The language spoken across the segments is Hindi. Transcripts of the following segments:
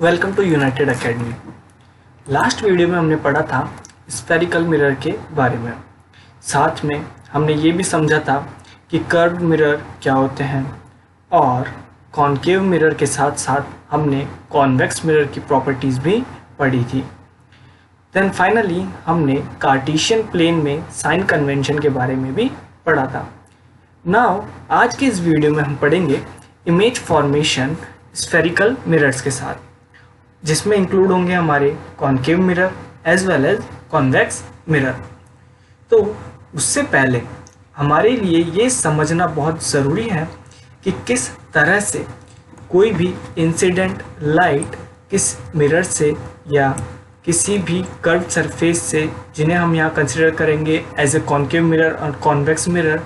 Welcome to United Academy. Last video में हमने पढ़ा था स्फेरिकल मिरर के बारे में। साथ में हमने ये भी समझा था कि कर्व्ड मिरर क्या होते हैं और कॉनकेव मिरर के साथ साथ हमने कॉन्वेक्स मिरर की प्रॉपर्टीज़ भी पढ़ी थी। देन फाइनली हमने कार्टेशियन प्लेन में साइन कन्वेंशन के बारे में भी पढ़ा था। नाउ आज के इस वीडियो में हम पढ़ेंगे इमेज फॉर्मेशन स्फेरिकल मिरर्स के साथ, जिसमें इंक्लूड होंगे हमारे concave mirror as well as convex mirror. तो उससे पहले हमारे लिए ये समझना बहुत ज़रूरी है कि किस तरह से कोई भी इंसिडेंट लाइट किस मिरर से या किसी भी कर्व्ड सरफेस से, जिन्हें हम यहाँ कंसिडर करेंगे एज ए कॉनकेव मिरर और कॉन्वेक्स मिरर,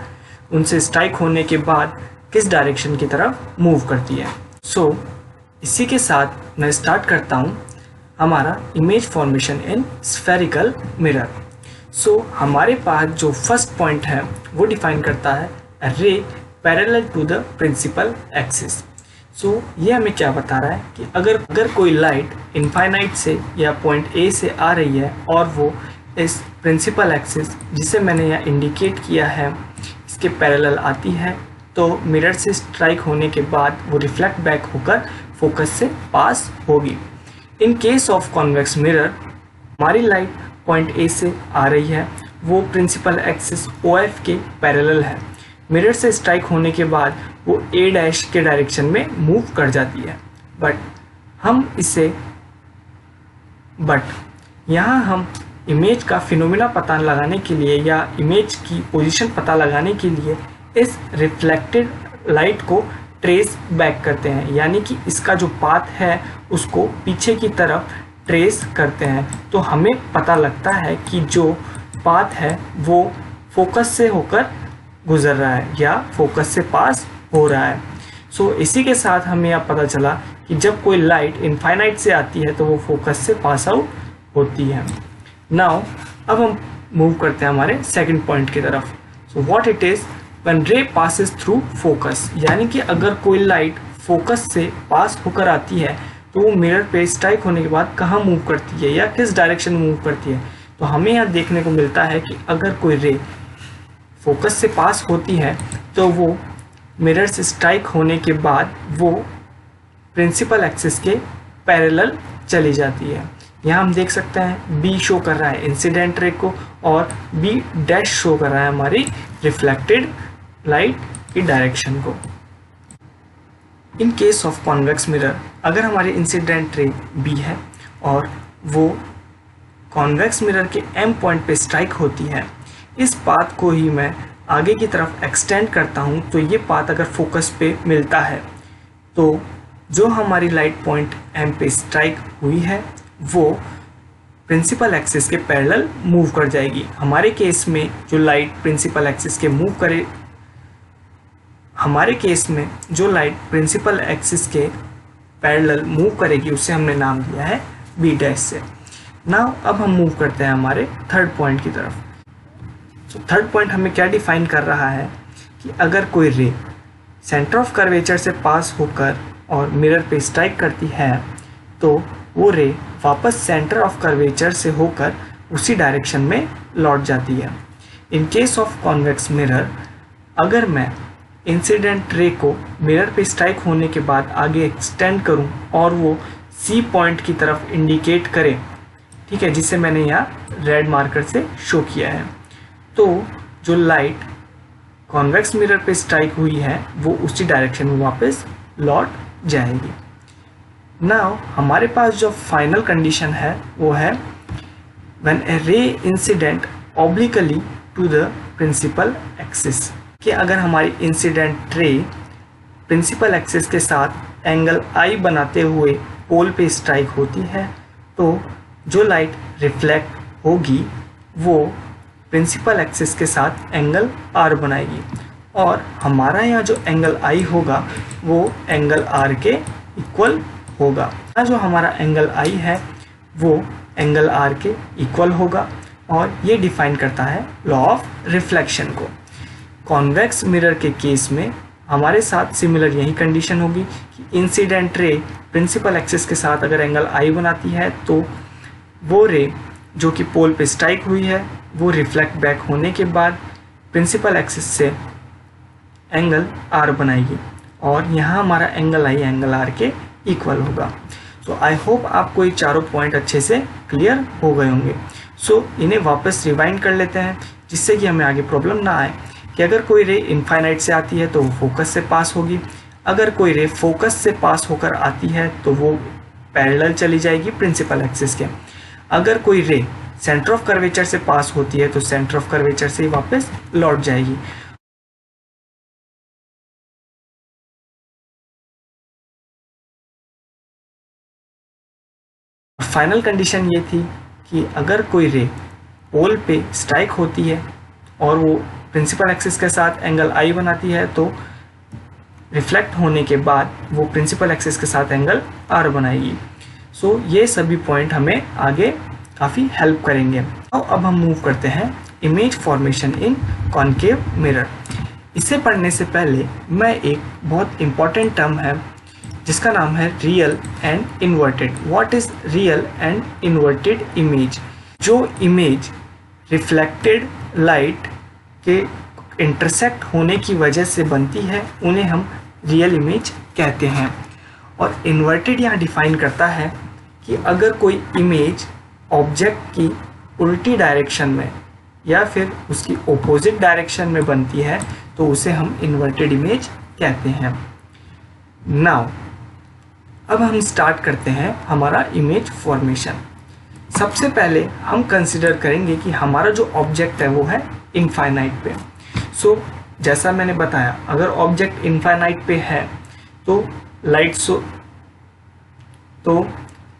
उनसे स्ट्राइक होने के बाद किस डायरेक्शन की तरफ मूव करती है। सो इसी के साथ मैं स्टार्ट करता हूँ हमारा image formation in spherical mirror. So हमारे पास जो फर्स्ट पॉइंट है वो डिफाइन करता है ray parallel to the principal axis. So ये हमें क्या बता रहा है कि अगर कोई लाइट इनफाइनाइट से या पॉइंट ए से आ रही है और वो इस प्रिंसिपल एक्सिस, जिसे मैंने यहाँ इंडिकेट किया है, इसके पैरेलल आती है, तो मिरर से स्ट्राइक होने के बाद वो रिफ्लेक्ट बैक होकर फोकस से पास होगी। In case of convex mirror हमारी लाइट पॉइंट ए से आ रही है, वो प्रिंसिपल एक्सिस OF के पैरेलल है। मिरर से स्ट्राइक होने के बाद वो A' के डायरेक्शन में मूव कर जाती है। यहाँ हम इमेज का फिनोमिना पता लगाने के लिए या इमेज की पोजीशन पता लगाने के लिए इस रिफ्लेक्टेड लाइट को ट्रेस बैक करते हैं, यानी कि इसका जो पाथ है उसको पीछे की तरफ ट्रेस करते हैं। तो हमें पता लगता है कि जो पाथ है वो फोकस से होकर गुजर रहा है या फोकस से पास हो रहा है। सो इसी के साथ हमें यह पता चला कि जब कोई लाइट इनफाइनाइट से आती है तो वो फोकस से पास आउट होती है। नाउ अब हम मूव करते हैं हमारे सेकंड पॉइंट की तरफ। So what it is when ray passes through focus, यानी कि अगर कोई लाइट फोकस से पास होकर आती है तो वो मिरर पे स्ट्राइक होने के बाद कहाँ मूव करती है या किस डायरेक्शन में मूव करती है। तो हमें यहाँ देखने को मिलता है कि अगर कोई रे फोकस से पास होती है तो वो मिरर से स्ट्राइक होने के बाद वो प्रिंसिपल एक्सिस के पैरेलल चली जाती है। यहाँ हम देख सकते हैं B शो कर रहा है इंसिडेंट रे को और B' शो कर रहा है हमारी रिफ्लेक्टेड लाइट की डायरेक्शन को। In case of convex mirror अगर हमारी इंसिडेंट रे B है और वो कॉन्वेक्स मिरर के M पॉइंट पे स्ट्राइक होती है, इस पाथ को ही मैं आगे की तरफ एक्सटेंड करता हूँ। तो ये पाथ अगर फोकस पे मिलता है तो जो हमारी लाइट पॉइंट M पे स्ट्राइक हुई है वो प्रिंसिपल एक्सिस के पैरेलल मूव कर जाएगी। हमारे केस में जो लाइट प्रिंसिपल एक्सिस के पैरेलल मूव करेगी उसे हमने नाम दिया है B' से। नाउ अब हम मूव करते हैं हमारे थर्ड पॉइंट की तरफ। तो थर्ड पॉइंट हमें क्या डिफाइन कर रहा है कि अगर कोई रे सेंटर ऑफ कर्वेचर से पास होकर और मिरर पे स्ट्राइक करती है तो वो रे वापस सेंटर ऑफ कर्वेचर से होकर उसी डायरेक्शन में लौट जाती है। In case of convex mirror अगर मैं इंसिडेंट रे को मिरर पे स्ट्राइक होने के बाद आगे एक्सटेंड करूं और वो C पॉइंट की तरफ इंडिकेट करे, ठीक है, जिसे मैंने यहाँ रेड मार्कर से शो किया है, तो जो लाइट कॉन्वेक्स मिरर पे स्ट्राइक हुई है वो उसी डायरेक्शन में वापस लौट जाएगी। नाउ हमारे पास जो फाइनल कंडीशन है वो है when a ray incident obliquely to the principal axis, कि अगर हमारी इंसिडेंट रे प्रिंसिपल एक्सिस के साथ एंगल I बनाते हुए पोल पे स्ट्राइक होती है तो जो लाइट रिफ्लेक्ट होगी वो प्रिंसिपल एक्सिस के साथ एंगल R बनाएगी और हमारा यहाँ जो एंगल I होगा वो एंगल R के इक्वल होगा। जो हमारा एंगल I है वो एंगल R के इक्वल होगा और ये डिफाइन करता है लॉ ऑफ रिफ्लेक्शन को। कॉन्वेक्स मिरर के केस में हमारे साथ सिमिलर यही कंडीशन होगी कि इंसिडेंट रे प्रिंसिपल एक्सिस के साथ अगर एंगल आई बनाती है तो वो रे जो कि पोल पे स्ट्राइक हुई है वो रिफ्लेक्ट बैक होने के बाद प्रिंसिपल एक्सिस से एंगल आर बनाएगी और यहाँ हमारा एंगल आई एंगल आर के इक्वल होगा। सो आई होप आपको ये चारों पॉइंट अच्छे से क्लियर हो गए होंगे। सो इन्हें वापस रिवाइंड कर लेते हैं जिससे कि हमें आगे प्रॉब्लम ना आए कि अगर कोई रे इनफाइनाइट से आती है तो वो फोकस से पास होगी, अगर कोई रे फोकस से पास होकर आती है तो वो पैरेलल चली जाएगी प्रिंसिपल एक्सिस के, अगर कोई रे सेंटर ऑफ कर्वेचर से पास होती है तो सेंटर ऑफ कर्वेचर से ही वापस लौट जाएगी। फाइनल कंडीशन ये थी कि अगर कोई रे पोल पे स्ट्राइक होती है और वो प्रिंसिपल एक्सिस के साथ एंगल आई बनाती है तो रिफ्लेक्ट होने के बाद वो प्रिंसिपल एक्सिस के साथ एंगल आर बनाएगी। सो ये सभी पॉइंट हमें आगे काफ़ी हेल्प करेंगे। अब हम मूव करते हैं इमेज फॉर्मेशन इन कॉनकेव मिरर। इसे पढ़ने से पहले मैं एक बहुत इम्पॉर्टेंट टर्म है जिसका नाम है real and inverted. What is real and inverted image? जो इमेज रिफ्लेक्टेड लाइट के इंटरसेक्ट होने की वजह से बनती है उन्हें हम रियल इमेज कहते हैं। और इन्वर्टेड यहाँ डिफाइन करता है कि अगर कोई इमेज ऑब्जेक्ट की उल्टी डायरेक्शन में या फिर उसकी ओपोजिट डायरेक्शन में बनती है तो उसे हम इन्वर्टेड इमेज कहते हैं। नाउ अब हम स्टार्ट करते हैं हमारा इमेज फॉर्मेशन। सबसे पहले हम कंसिडर करेंगे कि हमारा जो ऑब्जेक्ट है वो है इनफाइनाइट पे। सो जैसा मैंने बताया अगर ऑब्जेक्ट इनफाइनाइट पे है तो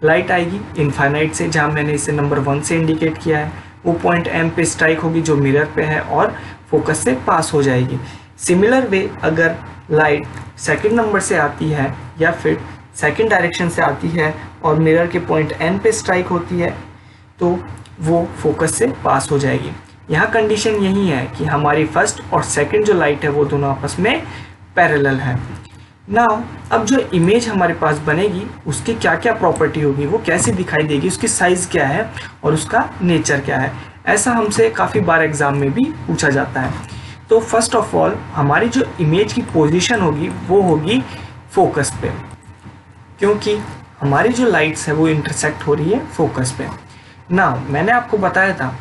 लाइट आएगी इनफाइनाइट से, जहाँ मैंने इसे नंबर 1 से इंडिकेट किया है। वो पॉइंट M पे स्ट्राइक होगी जो मिरर पे है और फोकस से पास हो जाएगी। सिमिलर वे अगर लाइट सेकंड नंबर से आती है या फिर सेकंड डायरेक्शन से आती है और मिरर के पॉइंट N पे स्ट्राइक होती है तो वो फोकस से पास हो जाएगी। यहाँ कंडीशन यही है कि हमारी फर्स्ट और सेकंड जो लाइट है वो दोनों आपस में पैरेलल है। नाउ अब जो इमेज हमारे पास बनेगी उसकी क्या क्या प्रॉपर्टी होगी, वो कैसी दिखाई देगी, उसकी साइज़ क्या है और उसका नेचर क्या है, ऐसा हमसे काफ़ी बार एग्जाम में भी पूछा जाता है। तो फर्स्ट ऑफ ऑल हमारी जो इमेज की पोजीशन होगी वो होगी फोकस पे, क्योंकि हमारी जो लाइट्स है वो इंटरसेक्ट हो रही है फोकस पे। नाउ मैंने आपको बताया था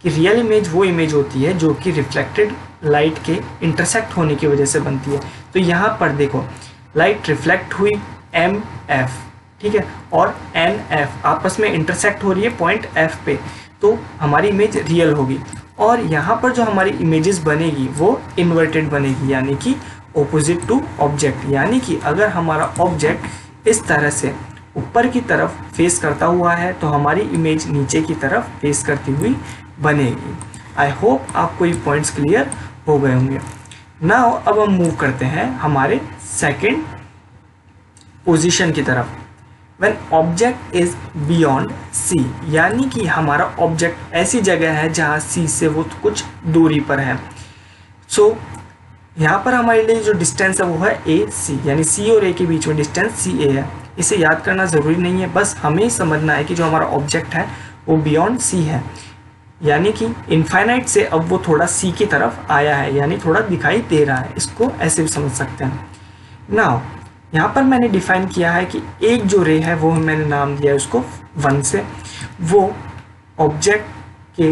कि रियल इमेज वो इमेज होती है जो कि रिफ्लेक्टेड लाइट के इंटरसेक्ट होने की वजह से बनती है। तो यहाँ पर देखो लाइट रिफ्लेक्ट हुई MF, ठीक है, और NF आपस में इंटरसेक्ट हो रही है पॉइंट F पे, तो हमारी इमेज रियल होगी। और यहाँ पर जो हमारी इमेजेस बनेगी वो इन्वर्टेड बनेगी, यानी कि ऑपोजिट टू ऑब्जेक्ट। यानी कि अगर हमारा ऑब्जेक्ट इस तरह से ऊपर की तरफ फेस करता हुआ है तो हमारी इमेज नीचे की तरफ फेस करती हुई बनेगी। आई होप आपको ये पॉइंट्स क्लियर हो गए होंगे। नाउ अब हम मूव करते हैं हमारे सेकंड पोजीशन की तरफ। When object is beyond C, यानी कि हमारा ऑब्जेक्ट ऐसी जगह है जहाँ C से वो कुछ दूरी पर है। सो यहाँ पर हमारे लिए जो डिस्टेंस है वो है AC, यानी C और A के बीच में डिस्टेंस CA है। इसे याद करना ज़रूरी नहीं है, बस हमें समझना है कि जो हमारा ऑब्जेक्ट है वो बियॉन्ड C है, यानी कि इनफाइनाइट से अब वो थोड़ा C की तरफ आया है, यानी थोड़ा दिखाई दे रहा है। इसको ऐसे भी समझ सकते हैं। नाउ यहाँ पर मैंने डिफाइन किया है कि एक जो रे है वो मैंने नाम दिया है उसको 1 से, वो ऑब्जेक्ट के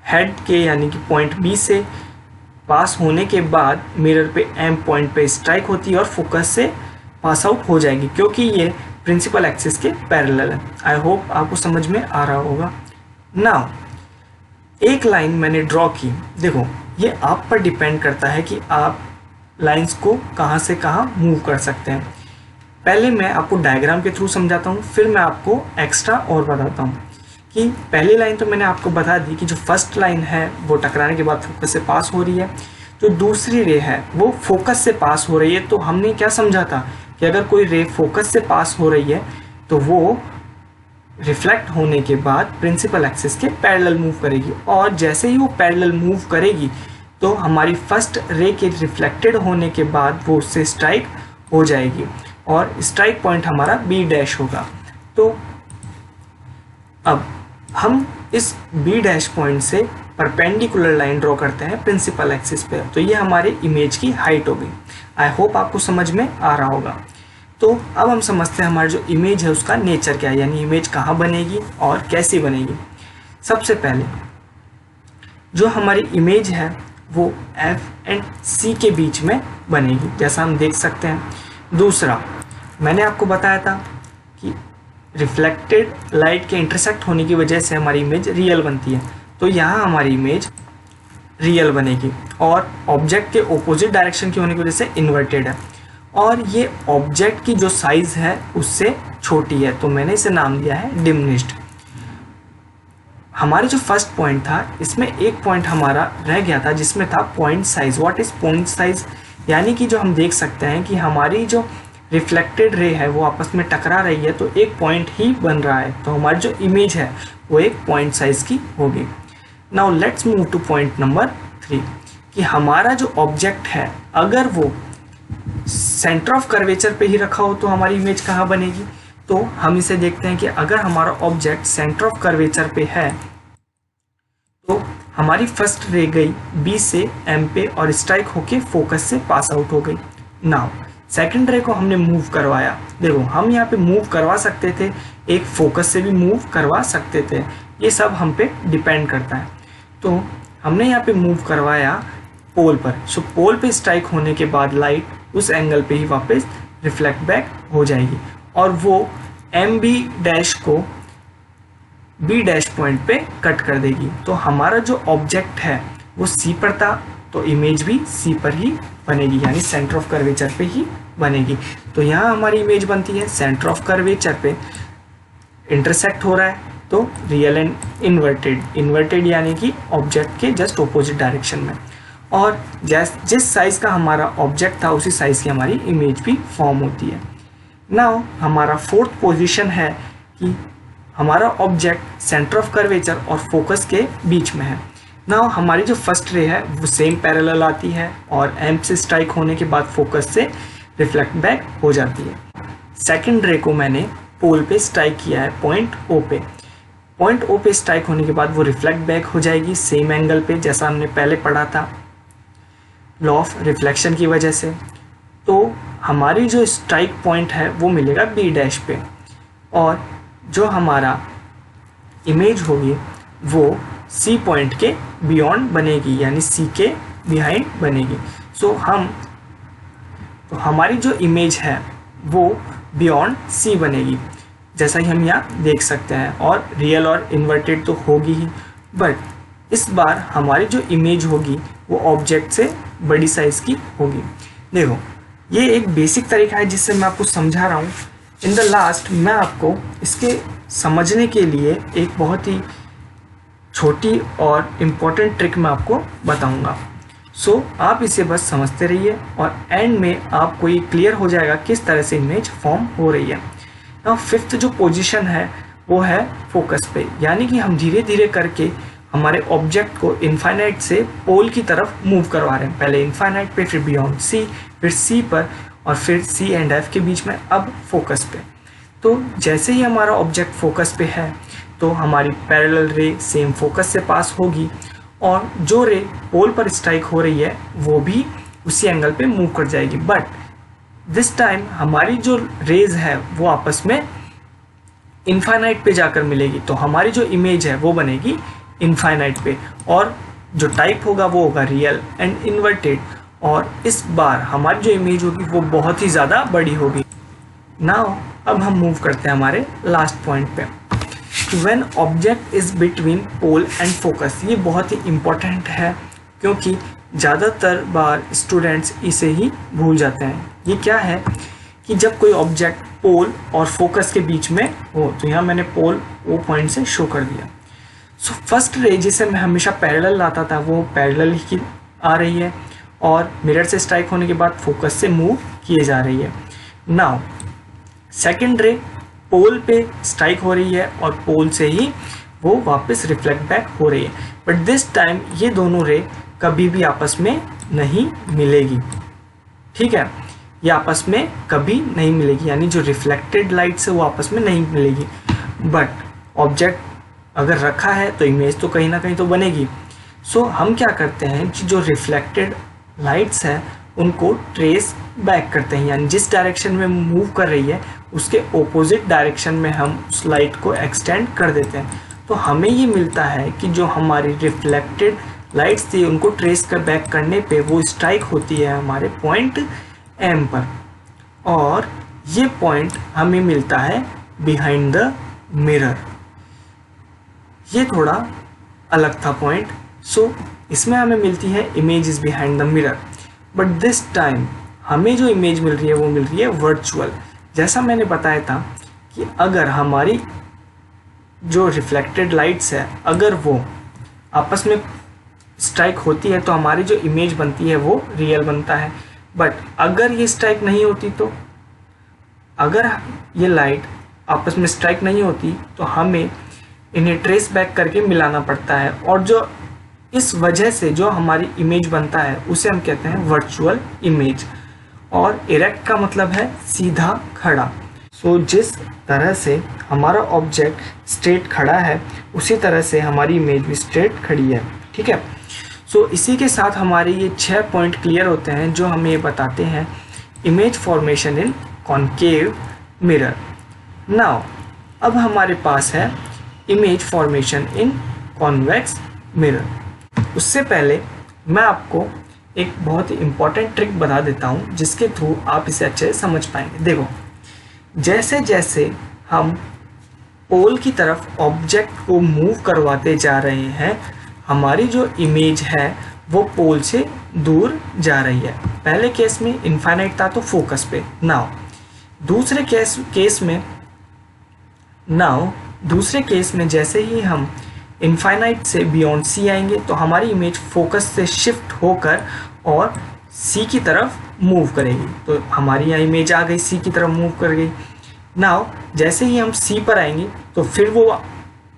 हेड के यानी कि पॉइंट B से पास होने के बाद मिरर पे M पॉइंट पे स्ट्राइक होती है और फोकस से पास आउट हो जाएगी, क्योंकि ये प्रिंसिपल एक्सिस के पैरेलल है। आई होप आपको समझ में आ रहा होगा। नाउ एक लाइन मैंने ड्रॉ की, देखो ये आप पर डिपेंड करता है कि आप लाइंस को कहाँ से कहाँ मूव कर सकते हैं। पहले मैं आपको डायग्राम के थ्रू समझाता हूँ, फिर मैं आपको एक्स्ट्रा और बताता हूँ कि पहली लाइन तो मैंने आपको बता दी कि जो फर्स्ट लाइन है वो टकराने के बाद फोकस से पास हो रही है, जो दूसरी रे है वो फोकस से पास हो रही है। तो हमने क्या समझा था कि अगर कोई रे फोकस से पास हो रही है तो वो रिफ्लेक्ट होने के बाद प्रिंसिपल एक्सिस के पैरेलल मूव करेगी, और जैसे ही वो पैरेलल मूव करेगी तो हमारी फर्स्ट रे के रिफ्लेक्टेड होने के बाद वो उससे स्ट्राइक हो जाएगी और स्ट्राइक पॉइंट हमारा बी डैश होगा। तो अब हम इस बी डैश पॉइंट से परपेंडिकुलर लाइन ड्रॉ करते हैं प्रिंसिपल एक्सिस पे। तो ये हमारे इमेज की हाइट हो गई। आई होप आपको समझ में आ रहा होगा। तो अब हम समझते हैं हमारा जो इमेज है उसका नेचर क्या है, यानी इमेज कहाँ बनेगी और कैसे बनेगी। सबसे पहले जो हमारी इमेज है वो F एंड C के बीच में बनेगी, जैसा हम देख सकते हैं। दूसरा, मैंने आपको बताया था कि रिफ्लेक्टेड लाइट के इंटरसेक्ट होने की वजह से हमारी इमेज रियल बनती है। तो यहाँ हमारी इमेज रियल बनेगी और ऑब्जेक्ट के ऑपोजिट डायरेक्शन की होने की वजह से इन्वर्टेड है और ये ऑब्जेक्ट की जो साइज़ है उससे छोटी है, तो मैंने इसे नाम दिया है डिमिनिश्ड। हमारे जो फर्स्ट पॉइंट था इसमें एक पॉइंट हमारा रह गया था जिसमें था point size. What is point size? यानी कि जो हम देख सकते हैं कि हमारी जो रिफ्लेक्टेड रे है वो आपस में टकरा रही है, तो एक पॉइंट ही बन रहा है, तो हमारी जो इमेज है वो एक पॉइंट साइज की होगी। Now let's move two point number 3 कि हमारा जो ऑब्जेक्ट है अगर वो सेंटर ऑफ कर्वेचर पे ही रखा हो तो हमारी इमेज कहाँ बनेगी। तो हम इसे देखते हैं कि अगर हमारा ऑब्जेक्ट सेंटर ऑफ कर्वेचर पे है तो हमारी फर्स्ट रे गई बी से एम पे और स्ट्राइक होके फोकस से पास आउट हो गई। नाउ सेकंड रे को हमने मूव करवाया। देखो हम यहाँ पे मूव करवा सकते थे, एक फोकस से भी मूव करवा सकते थे, ये सब हम पे डिपेंड करता है। तो हमने यहाँ पे मूव करवाया पोल पर। सो पोल पे स्ट्राइक होने के बाद लाइट उस एंगल पे ही वापस रिफ्लेक्ट बैक हो जाएगी और वो एम बी डैश को बी डैश पॉइंट पे कट कर देगी। तो हमारा जो ऑब्जेक्ट है वो सी पर था, तो इमेज भी सी पर ही बनेगी, यानी सेंटर ऑफ कर्वेचर पे ही बनेगी। तो यहाँ हमारी इमेज बनती है सेंटर ऑफ कर्वेचर पे इंटरसेक्ट हो रहा है, तो रियल एंड इन्वर्टेड यानी कि ऑब्जेक्ट के जस्ट ऑपोजिट डायरेक्शन में। और जिस साइज का हमारा ऑब्जेक्ट था उसी साइज की हमारी इमेज भी फॉर्म होती है। नाउ हमारा फोर्थ पोजीशन है कि हमारा ऑब्जेक्ट सेंटर ऑफ कर्वेचर और फोकस के बीच में है। नाउ हमारी जो फर्स्ट रे है वो सेम पैरेलल आती है और एम से स्ट्राइक होने के बाद फोकस से रिफ्लेक्ट बैक हो जाती है। सेकंड रे को मैंने पोल पे स्ट्राइक किया है पॉइंट ओ पे। पॉइंट ओ पे स्ट्राइक होने के बाद वो रिफ्लेक्ट बैक हो जाएगी सेम एंगल पे, जैसा हमने पहले पढ़ा था लॉ ऑफ रिफ्लेक्शन की वजह से। तो हमारी जो स्ट्राइक पॉइंट है वो मिलेगा बी डैश पे और जो हमारा इमेज होगी वो सी पॉइंट के बियॉन्ड बनेगी, यानी सी के बिहाइंड बनेगी। सो हमारी जो इमेज है वो बियॉन्ड सी बनेगी, जैसा कि हम यहाँ देख सकते हैं, और रियल और इन्वर्टेड तो होगी ही, बट इस बार हमारी जो इमेज होगी वो ऑब्जेक्ट से बड़ी साइज की होगी। देखो ये एक बेसिक तरीका है जिससे मैं आपको समझा रहा हूँ। इन द लास्ट मैं आपको इसके समझने के लिए एक बहुत ही छोटी और इम्पोर्टेंट ट्रिक मैं आपको बताऊंगा। सो आप इसे बस समझते रहिए और एंड में आपको ये क्लियर हो जाएगा किस तरह से इमेज फॉर्म हो रही है। नाउ फिफ्थ जो पोजीशन है वो है फोकस पे, यानी कि हम धीरे धीरे करके हमारे ऑब्जेक्ट को इनफाइनाइट से पोल की तरफ मूव करवा रहे हैं। पहले इनफाइनाइट पे, फिर बियॉन्ड सी, फिर सी पर और फिर सी एंड एफ के बीच में, अब फोकस पे। तो जैसे ही हमारा ऑब्जेक्ट फोकस पे है तो हमारी पैरेलल रे सेम फोकस से पास होगी और जो रे पोल पर स्ट्राइक हो रही है वो भी उसी एंगल पे मूव कर जाएगी, बट दिस टाइम हमारी जो रेज है वो आपस में इनफाइनाइट पे जाकर मिलेगी। तो हमारी जो इमेज है वो बनेगी इनफाइनाइट पे और जो टाइप होगा वो होगा रियल एंड इन्वर्टेड, और इस बार हमारी जो इमेज होगी वो बहुत ही ज़्यादा बड़ी होगी। नाउ अब हम मूव करते हैं हमारे लास्ट पॉइंट पे, when object is between pole and focus. ये बहुत ही इम्पोर्टेंट है क्योंकि ज़्यादातर बार स्टूडेंट्स इसे ही भूल जाते हैं। ये क्या है कि जब कोई ऑब्जेक्ट पोल और फोकस के बीच में हो, तो यहाँ मैंने पोल ओ पॉइंट से शो कर दिया। सो फर्स्ट रे जिसे मैं हमेशा पैरेलल लाता था वो पैरेलल ही आ रही है और मिरर से स्ट्राइक होने के बाद फोकस से मूव किए जा रही है। नाउ सेकंड रे पोल पे स्ट्राइक हो रही है और पोल से ही वो वापस रिफ्लेक्ट बैक हो रही है, बट दिस टाइम ये दोनों रे कभी भी आपस में नहीं मिलेगी। ठीक है, ये आपस में कभी नहीं मिलेगी, यानी जो रिफ्लेक्टेड लाइट से वो आपस में नहीं मिलेगी। बट ऑब्जेक्ट अगर रखा है तो इमेज तो कहीं ना कहीं तो बनेगी। सो हम क्या करते हैं कि जो रिफ्लेक्टेड लाइट्स है उनको ट्रेस बैक करते हैं, यानी जिस डायरेक्शन में मूव कर रही है उसके ओपोजिट डायरेक्शन में हम उस लाइट को एक्सटेंड कर देते हैं। तो हमें ये मिलता है कि जो हमारी रिफ्लेक्टेड लाइट्स थी उनको ट्रेस कर बैक करने पे वो स्ट्राइक होती है हमारे पॉइंट एम पर, और ये पॉइंट हमें मिलता है बिहाइंड द मिरर। ये थोड़ा अलग था पॉइंट। सो इसमें हमें मिलती है image is behind the mirror, but this time हमें जो इमेज मिल रही है वो मिल रही है वर्चुअल। जैसा मैंने बताया था कि अगर हमारी जो रिफ्लेक्टेड लाइट्स है अगर वो आपस में स्ट्राइक होती है तो हमारी जो इमेज बनती है वो रियल बनता है। बट अगर ये स्ट्राइक नहीं होती, तो अगर ये लाइट आपस में स्ट्राइक नहीं होती तो हमें इन्हें ट्रेस बैक करके मिलाना पड़ता है, और जो इस वजह से जो हमारी इमेज बनता है उसे हम कहते हैं वर्चुअल इमेज। और इरेक्ट का मतलब है सीधा खड़ा। सो जिस तरह से हमारा ऑब्जेक्ट स्ट्रेट खड़ा है उसी तरह से हमारी इमेज भी स्ट्रेट खड़ी है। ठीक है, सो इसी के साथ हमारे ये 6 पॉइंट क्लियर होते हैं जो हमें ये बताते हैं इमेज फॉर्मेशन इन कॉनकेव मिरर। नाउ अब हमारे पास है इमेज फॉर्मेशन इन कॉन्वेक्स मिरर। उससे पहले मैं आपको एक बहुत ही इम्पॉर्टेंट ट्रिक बता देता हूँ जिसके थ्रू आप इसे अच्छे से समझ पाएंगे। देखो, जैसे जैसे हम पोल की तरफ ऑब्जेक्ट को मूव करवाते जा रहे हैं हमारी जो इमेज है वो पोल से दूर जा रही है। पहले केस में इनफाइनाइट था तो फोकस पे। नाउ दूसरे केस में जैसे ही हम इनफाइनाइट से बियॉन्ड सी आएंगे तो हमारी इमेज फोकस से शिफ्ट होकर और सी की तरफ मूव करेगी। तो हमारी यहाँ इमेज आ गई, सी की तरफ मूव कर गई। नाउ जैसे ही हम सी पर आएंगे तो फिर वो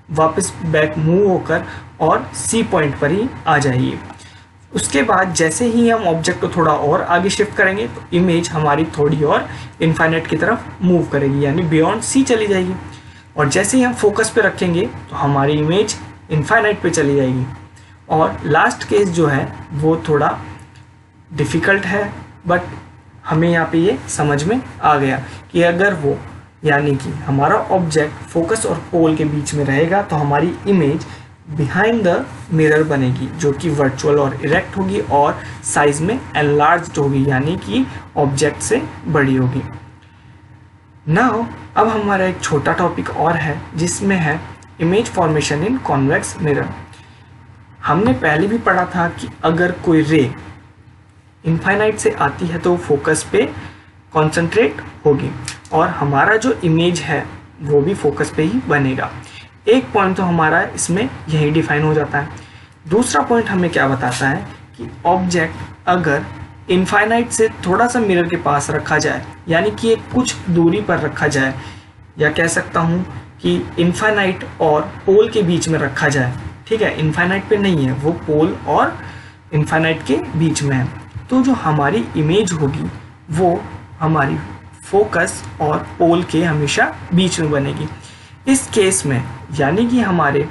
वापस बैक मूव होकर और सी पॉइंट पर ही आ जाएगी। उसके बाद जैसे ही हम ऑब्जेक्ट को थोड़ा और आगे शिफ्ट करेंगे तो इमेज हमारी थोड़ी और इनफाइनाइट की तरफ मूव करेगी, यानी बियॉन्ड सी चली जाएगी। और जैसे ही हम फोकस पे रखेंगे तो हमारी इमेज इनफाइनाइट पे चली जाएगी। और लास्ट केस जो है वो थोड़ा डिफ़िकल्ट है, बट हमें यहाँ पे ये समझ में आ गया कि अगर वो यानी कि हमारा ऑब्जेक्ट फोकस और पोल के बीच में रहेगा तो हमारी इमेज बिहाइंड द मिरर बनेगी, जो कि वर्चुअल और इरेक्ट होगी और साइज में एनलार्ज्ड होगी, यानी कि ऑब्जेक्ट से बड़ी होगी। नाउ अब हमारा एक छोटा टॉपिक और है जिसमें है इमेज फॉर्मेशन इन कॉन्वेक्स मिरर। हमने पहले भी पढ़ा था कि अगर कोई रे इनफाइनाइट से आती है तो फोकस पे कॉन्सेंट्रेट होगी और हमारा जो इमेज है वो भी फोकस पे ही बनेगा। एक पॉइंट तो हमारा इसमें यही डिफाइन हो जाता है। दूसरा पॉइंट हमें क्या बताता है कि ऑब्जेक्ट अगर इनफाइनाइट से थोड़ा सा मिरर के पास रखा जाए, यानी कि एक कुछ दूरी पर रखा जाए, या कह सकता हूँ कि इनफाइनाइट और पोल के बीच में रखा जाए। ठीक है, इनफाइनाइट पे नहीं है, वो पोल और इनफाइनाइट के बीच में है, तो जो हमारी इमेज होगी वो हमारी फोकस और पोल के हमेशा बीच में बनेगी। इस केस में यानी कि हमारे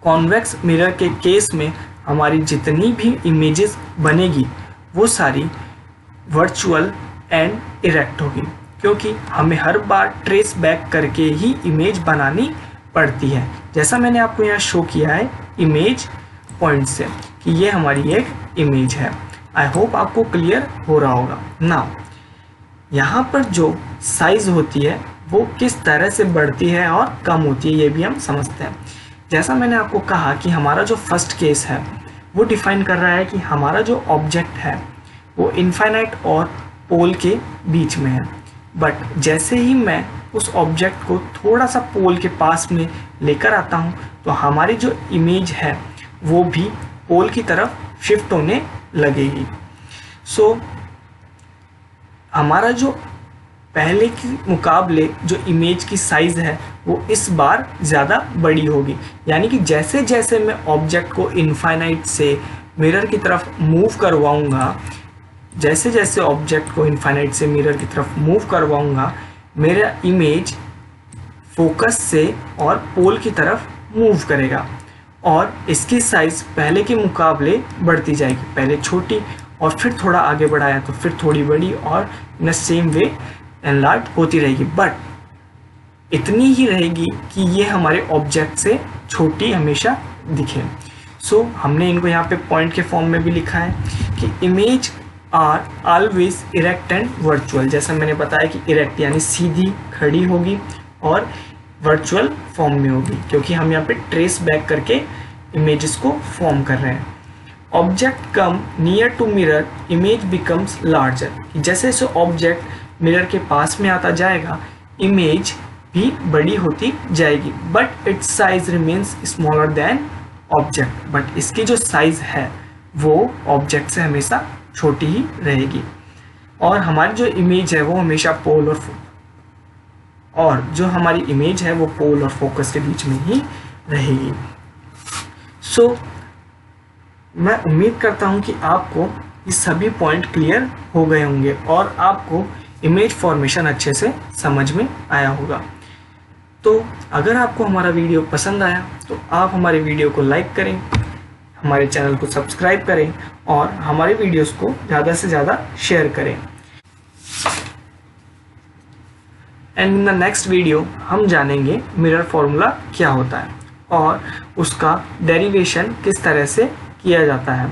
कॉन्वेक्स मिरर के केस में हमारी जितनी भी इमेजेस बनेगी वो सारी वर्चुअल एंड इरेक्ट होगी, क्योंकि हमें हर बार ट्रेस बैक करके ही इमेज बनानी पड़ती है। जैसा मैंने आपको यहाँ शो किया है इमेज पॉइंट से कि ये हमारी एक इमेज है। आई होप आपको क्लियर हो रहा होगा। नाउ यहाँ पर जो साइज होती है वो किस तरह से बढ़ती है और कम होती है ये भी हम समझते हैं। जैसा मैंने आपको कहा कि हमारा जो फर्स्ट केस है वो डिफाइन कर रहा है कि हमारा जो ऑब्जेक्ट है वो इनफाइनाइट और पोल के बीच में है, बट जैसे ही मैं उस ऑब्जेक्ट को थोड़ा सा पोल के पास में लेकर आता हूँ तो हमारी जो इमेज है वो भी पोल की तरफ शिफ्ट होने लगेगी। सो हमारा जो पहले के मुकाबले जो इमेज की साइज़ है वो इस बार ज़्यादा बड़ी होगी, यानी कि जैसे जैसे मैं ऑब्जेक्ट को इनफाइनाइट से मिरर की तरफ मूव करवाऊंगा, जैसे जैसे ऑब्जेक्ट को इनफाइनाइट से मिरर की तरफ मूव करवाऊंगा, मेरा इमेज फोकस से और पोल की तरफ मूव करेगा और इसकी साइज पहले के मुकाबले बढ़ती जाएगी। पहले छोटी और फिर थोड़ा आगे बढ़ाया तो फिर थोड़ी बड़ी और in the same way enlarge होती रहेगी, बट इतनी ही रहेगी कि ये हमारे ऑब्जेक्ट से छोटी हमेशा दिखे। सो हमने इनको यहाँ पे पॉइंट के फॉर्म में भी लिखा है कि image are always erect and virtual. जैसा मैंने बताया कि इरेक्ट यानी सीधी खड़ी होगी और वर्चुअल फॉर्म में होगी, क्योंकि हम यहाँ पे ट्रेस बैक करके इमेजेस को फॉर्म कर रहे हैं। Object come near to mirror, image becomes larger. जैसे जैसे ऑब्जेक्ट मिरर के पास में आता जाएगा, इमेज भी बड़ी होती जाएगी, but it's size remains smaller than object. But इसकी जो साइज है वो ऑब्जेक्ट से हमेशा छोटी ही रहेगी और हमारी जो इमेज है वो हमेशा पोल और जो हमारी इमेज है वो पोल और फोकस के बीच में ही रहेगी। सो मैं उम्मीद करता हूँ कि आपको ये सभी पॉइंट क्लियर हो गए होंगे और आपको इमेज फॉर्मेशन अच्छे से समझ में आया होगा। तो अगर आपको हमारा वीडियो पसंद आया तो आप हमारे वीडियो को लाइक करें, हमारे चैनल को सब्सक्राइब करें और हमारे वीडियोस को ज़्यादा से ज़्यादा शेयर करें। And in the next video हम जानेंगे मिरर फॉर्मूला क्या होता है और उसका डेरिवेशन किस तरह से किया जाता है।